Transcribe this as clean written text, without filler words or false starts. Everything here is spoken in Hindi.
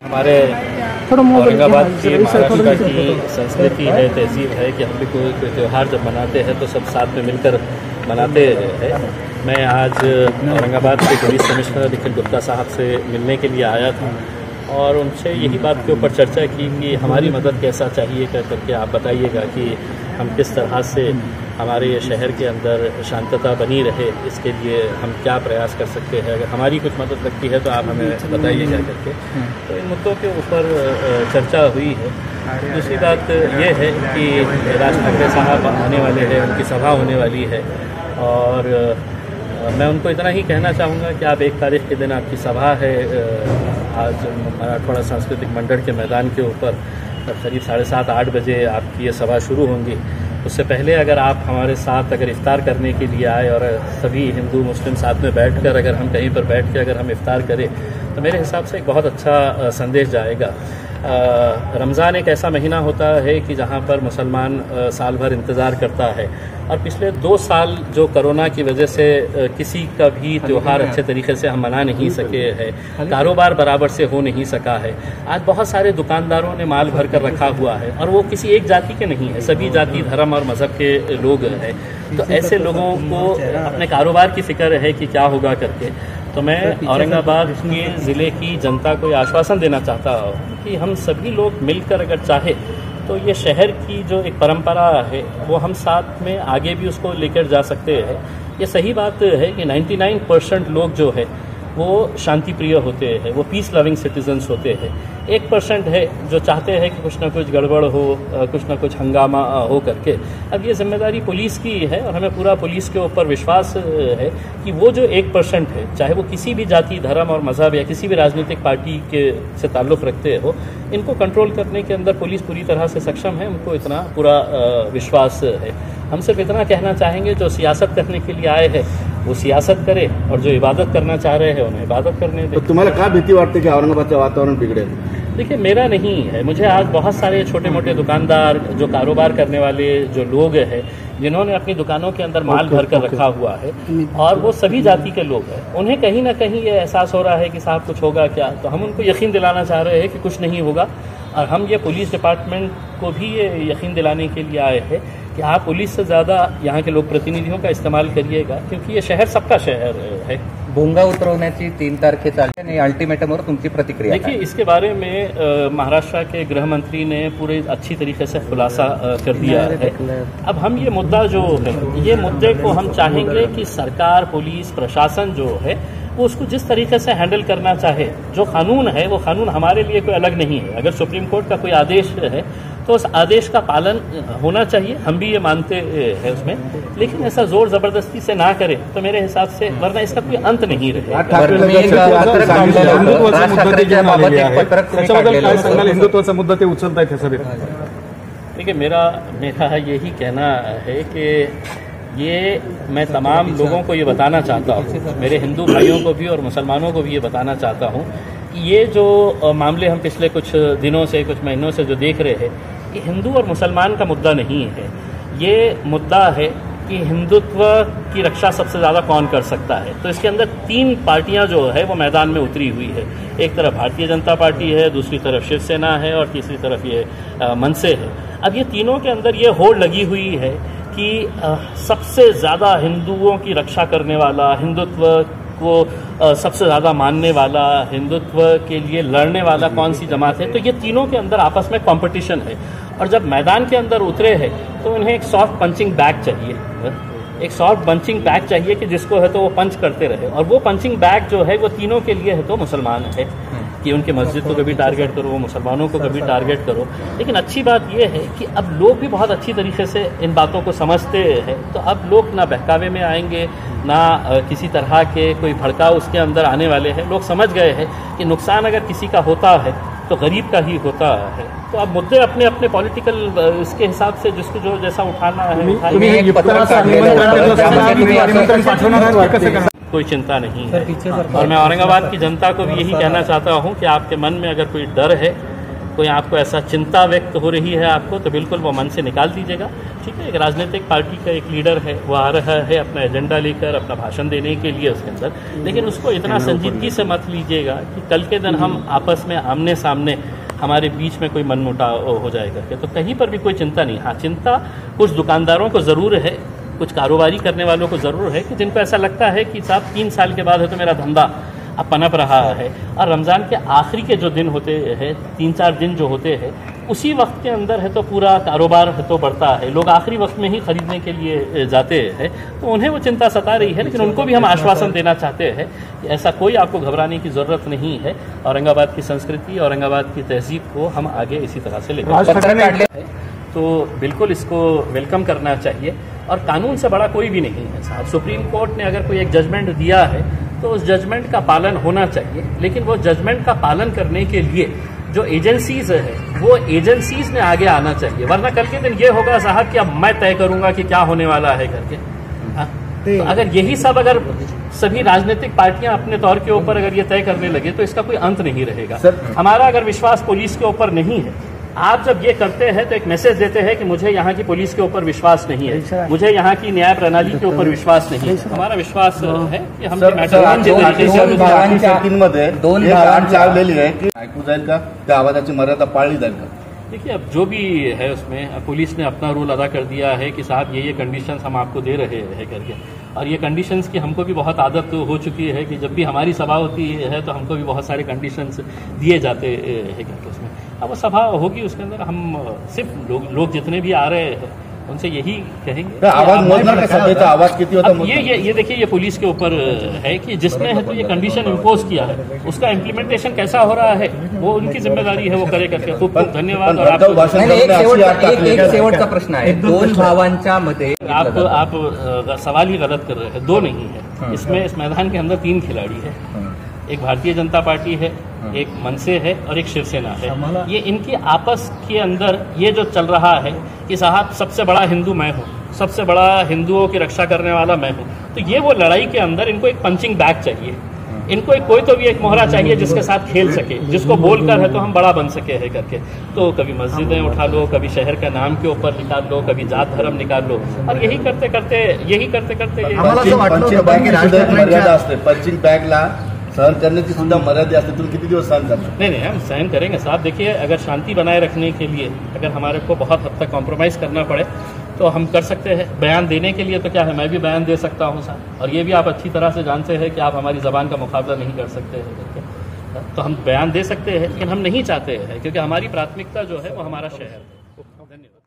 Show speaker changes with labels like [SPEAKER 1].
[SPEAKER 1] हमारे औरंगाबाद की महाराष्ट्र की संस्कृति है, तहजीब है कि हम भी कोई त्यौहार जब मनाते हैं तो सब साथ में मिलकर मनाते हैं। मैं आज औरंगाबाद के पुलिस कमिश्नर निखिल गुप्ता साहब से मिलने के लिए आया था और उनसे यही बात के ऊपर चर्चा की कि हमारी मदद कैसा चाहिए करके आप बताइएगा कि हम किस तरह से हमारे ये शहर के अंदर शांतता बनी रहे, इसके लिए हम क्या प्रयास कर सकते हैं। अगर हमारी कुछ मदद लगती है तो आप हमें बताइएगा करके। तो इन मुद्दों के ऊपर चर्चा हुई है। दूसरी बात ये है कि राज ठाकरे साहब आने वाले हैं, उनकी सभा होने वाली है और मैं उनको इतना ही कहना चाहूँगा कि आप 1 तारीख के दिन आपकी सभा है आज मराठवाड़ा सांस्कृतिक मंडल के मैदान के ऊपर करीब 7:30-8 बजे आपकी ये सभा शुरू होंगी। उससे पहले अगर आप हमारे साथ अगर इफ्तार करने के लिए आए और सभी हिंदू मुस्लिम साथ में बैठकर अगर हम कहीं पर बैठ के अगर हम इफ्तार करें तो मेरे हिसाब से एक बहुत अच्छा संदेश जाएगा। रमज़ान एक ऐसा महीना होता है कि जहाँ पर मुसलमान साल भर इंतज़ार करता है और पिछले 2 साल जो कोरोना की वजह से किसी का भी त्यौहार अच्छे तरीके से हम मना नहीं सके हैं, कारोबार बराबर से हो नहीं सका है। आज बहुत सारे दुकानदारों ने माल भर कर रखा हुआ है और वो किसी एक जाति के नहीं है, सभी जाति धर्म और मज़हब के लोग हैं। तो ऐसे लोगों को अपने कारोबार की फ़िक्र है कि क्या होगा करके। तो मैं औरंगाबाद के ज़िले की जनता को आश्वासन देना चाहता हूँ कि हम सभी लोग मिलकर अगर चाहे तो ये शहर की जो एक परंपरा है वो हम साथ में आगे भी उसको लेकर जा सकते हैं। ये सही बात है कि 99% लोग जो है वो शांति प्रिय होते हैं, वो पीस लविंग सिटीजन्स होते हैं। 1% है जो चाहते हैं कि कुछ ना कुछ गड़बड़ हो, कुछ ना कुछ हंगामा हो करके। अब ये जिम्मेदारी पुलिस की है और हमें पूरा पुलिस के ऊपर विश्वास है कि वो जो 1% है, चाहे वो किसी भी जाति धर्म और मज़हब या किसी भी राजनीतिक पार्टी के से ताल्लुक़ रखते हो, इनको कंट्रोल करने के अंदर पुलिस पूरी तरह से सक्षम है। उनको इतना पूरा विश्वास है। हम सिर्फ इतना कहना चाहेंगे जो सियासत करने के लिए आए हैं वो सियासत करे और जो इबादत करना चाह रहे हैं उन्हें इबादत करने दें।
[SPEAKER 2] तो तुम्हाला काय भीती वाटते की औरंगाबादचं वातावरण बिगड़ेल?
[SPEAKER 1] देखिए, मेरा नहीं है। मुझे आज बहुत सारे छोटे मोटे दुकानदार जो कारोबार करने वाले जो लोग हैं जिन्होंने अपनी दुकानों के अंदर माल भर कर रखा हुआ है और वो सभी जाति के लोग हैं, उन्हें कहीं ना कहीं ये एहसास हो रहा है कि साहब कुछ होगा क्या। तो हम उनको यकीन दिलाना चाह रहे हैं कि कुछ नहीं होगा और हम ये पुलिस डिपार्टमेंट को भी ये यकीन दिलाने के लिए आए हैं कि आप पुलिस से ज़्यादा यहाँ के लोक प्रतिनिधियों का इस्तेमाल करिएगा क्योंकि ये शहर सबका शहर है।
[SPEAKER 3] भोंगा उतरवण्याची 3 तारखेचा अल्टिमेटमवर तुमची प्रतिक्रिया?
[SPEAKER 1] देखिए, इसके बारे में महाराष्ट्र के गृह मंत्री ने पूरे अच्छी तरीके से खुलासा कर दिया है। अब हम ये मुद्दा जो है, ये मुद्दे को हम चाहेंगे कि सरकार, पुलिस, प्रशासन जो है वो उसको जिस तरीके से हैंडल करना चाहे। जो कानून है वो कानून हमारे लिए कोई अलग नहीं है। अगर सुप्रीम कोर्ट का कोई आदेश है तो उस आदेश का पालन होना चाहिए, हम भी ये मानते हैं उसमें, लेकिन ऐसा जोर जबरदस्ती से ना करें तो मेरे हिसाब से, वरना इसका कोई अंत नहीं रहेगा।
[SPEAKER 2] हिंदुत्वाचा मुद्दा ते उचलतायत सभेत?
[SPEAKER 1] देखिए, मेरा यही कहना है कि ये मैं तमाम लोगों को ये बताना चाहता हूँ, मेरे हिंदू भाइयों को भी और मुसलमानों को भी ये बताना चाहता हूँ कि ये जो मामले हम पिछले कुछ दिनों से, कुछ महीनों से जो देख रहे हैं, ये हिंदू और मुसलमान का मुद्दा नहीं है। ये मुद्दा है कि हिंदुत्व की रक्षा सबसे ज़्यादा कौन कर सकता है। तो इसके अंदर 3 पार्टियां जो है वो मैदान में उतरी हुई है। एक तरफ भारतीय जनता पार्टी है, दूसरी तरफ शिवसेना है और तीसरी तरफ ये मनसे है। अब ये तीनों के अंदर ये होड़ लगी हुई है कि सबसे ज़्यादा हिंदुओं की रक्षा करने वाला, हिंदुत्व को सबसे ज़्यादा मानने वाला, हिंदुत्व के लिए लड़ने वाला कौन सी जमात है। तो ये तीनों के अंदर आपस में कंपटीशन है और जब मैदान के अंदर उतरे हैं तो उन्हें एक सॉफ्ट पंचिंग बैग चाहिए, एक सॉफ्ट पंचिंग बैग चाहिए कि जिसको है तो वो पंच करते रहे। और वो पंचिंग बैग जो है वो तीनों के लिए है तो मुसलमान है कि उनकी मस्जिद को कभी टारगेट करो, मुसलमानों को कभी टारगेट करो। लेकिन अच्छी बात यह है कि अब लोग भी बहुत अच्छी तरीके से इन बातों को समझते हैं। तो अब लोग ना बहकावे में आएंगे, ना किसी तरह के कोई भड़काव उसके अंदर आने वाले हैं। लोग समझ गए हैं कि नुकसान अगर किसी का होता है तो गरीब का ही होता है। तो अब मुद्दे अपने अपने पॉलिटिकल इसके हिसाब से जिसको जो जैसा उठाना है, कोई चिंता नहीं है। और मैं औरंगाबाद की जनता को भी यही कहना चाहता हूँ कि आपके मन में अगर कोई डर है कोई आपको ऐसा चिंता व्यक्त हो रही है आपको, तो बिल्कुल वो मन से निकाल दीजिएगा। ठीक है, एक राजनीतिक पार्टी का एक लीडर है, वो आ रहा है अपना एजेंडा लेकर, अपना भाषण देने के लिए उसके अंदर, लेकिन उसको इतना संजीदगी से मत लीजिएगा कि कल के दिन हम आपस में आमने सामने हमारे बीच में कोई मनमुटाव हो जाए करके। तो कहीं पर भी कोई चिंता नहीं। हाँ, चिंता कुछ दुकानदारों को ज़रूर है, कुछ कारोबारी करने वालों को ज़रूर है कि जिनको ऐसा लगता है कि साहब 3 साल के बाद है तो मेरा धंधा अब पनप रहा है, और रमज़ान के आखिरी के जो दिन होते हैं, 3-4 दिन जो होते हैं, उसी वक्त के अंदर है तो पूरा कारोबार है तो बढ़ता है, लोग आखिरी वक्त में ही ख़रीदने के लिए जाते हैं, तो उन्हें वो चिंता सता रही है। लेकिन उनको भी हम आश्वासन देना चाहते हैं कि ऐसा कोई आपको घबराने की ज़रूरत नहीं है। औरंगाबाद की संस्कृति, औरंगाबाद की तहजीब को हम आगे इसी तरह से लेकर, तो बिल्कुल इसको वेलकम करना चाहिए। और कानून से बड़ा कोई भी नहीं है साहब। सुप्रीम कोर्ट ने अगर कोई एक जजमेंट दिया है तो उस जजमेंट का पालन होना चाहिए, लेकिन वो जजमेंट का पालन करने के लिए जो एजेंसीज है वो एजेंसीज ने आगे आना चाहिए, वरना कल के दिन ये होगा साहब कि अब मैं तय करूंगा कि क्या होने वाला है करके। तो अगर यही सब अगर सभी राजनीतिक पार्टियां अपने तौर के ऊपर अगर ये तय करने लगे तो इसका कोई अंत नहीं रहेगा। हमारा अगर विश्वास पुलिस के ऊपर नहीं है, आप जब ये करते हैं तो एक मैसेज देते हैं कि मुझे यहाँ की पुलिस के ऊपर विश्वास नहीं है, मुझे यहाँ की न्याय प्रणाली के ऊपर विश्वास नहीं है। हमारा विश्वास है कि हम
[SPEAKER 2] लावलेली आहे की ऐकू जाईल का, त्या आवाजाची मर्यादा पाळली जाईल का?
[SPEAKER 1] देखिए, अब जो भी है उसमें पुलिस ने अपना रोल अदा कर दिया है कि साहब ये कंडीशंस हम आपको दे रहे हैं करके, और ये कंडीशंस की हमको भी बहुत आदत हो चुकी है कि जब भी हमारी सभा होती है तो हमको भी बहुत सारे कंडीशंस दिए जाते हैं करके। उसमें अब वो सभा होगी, उसके अंदर हम सिर्फ लोग जितने भी आ रहे हैं उनसे यही कहेंगे
[SPEAKER 2] आवाज मोजणार का, सभेचा आवाज किती होता?
[SPEAKER 1] ये देखिए, ये पुलिस के ऊपर है कि जिसने है तो ये कंडीशन इम्पोज किया है, उसका इम्प्लीमेंटेशन कैसा हो रहा है वो उनकी जिम्मेदारी है, वो करे करके। खूप खूप धन्यवाद। और
[SPEAKER 3] एक शेवटचा प्रश्न आहे, 2 भावांच्या मध्ये
[SPEAKER 1] आप सवाल ही गलत कर रहे हैं। 2 नहीं है इसमें, इस मैदान के अंदर 3 खिलाड़ी है, एक भारतीय जनता पार्टी है, एक मनसे है और एक शिवसेना है। ये इनकी आपस के अंदर ये जो चल रहा है कि साहब सबसे बड़ा हिंदू मैं हूँ, सबसे बड़ा हिंदुओं की रक्षा करने वाला मैं हूँ, तो ये वो लड़ाई के अंदर इनको एक पंचिंग बैग चाहिए, इनको कोई तो भी एक मोहरा चाहिए जिसके साथ खेल सके, जिसको बोलकर है तो हम बड़ा बन सके है करके। तो कभी मस्जिदें उठा लो, कभी शहर का नाम के ऊपर निकाल लो, कभी जात धर्म निकाल लो, और यही करते करते
[SPEAKER 2] पंचिंग बॅगला सहन करण्याची सुद्धा मर्यादा असते, तुम्ही किती दिवस सहन करणार?
[SPEAKER 1] नहीं, हम सहन करेंगे साहब। देखिए, अगर शांति बनाए रखने के लिए अगर हमारे को बहुत हद तक कॉम्प्रोमाइज़ करना पड़े तो हम कर सकते हैं। बयान देने के लिए तो क्या है, मैं भी बयान दे सकता हूँ साहब, और ये भी आप अच्छी तरह से जानते हैं कि आप हमारी ज़बान का मुकाबला नहीं कर सकते हैं। तो हम बयान दे सकते हैं, लेकिन हम नहीं चाहते हैं, क्योंकि हमारी प्राथमिकता जो है वो हमारा शहर है। धन्यवाद।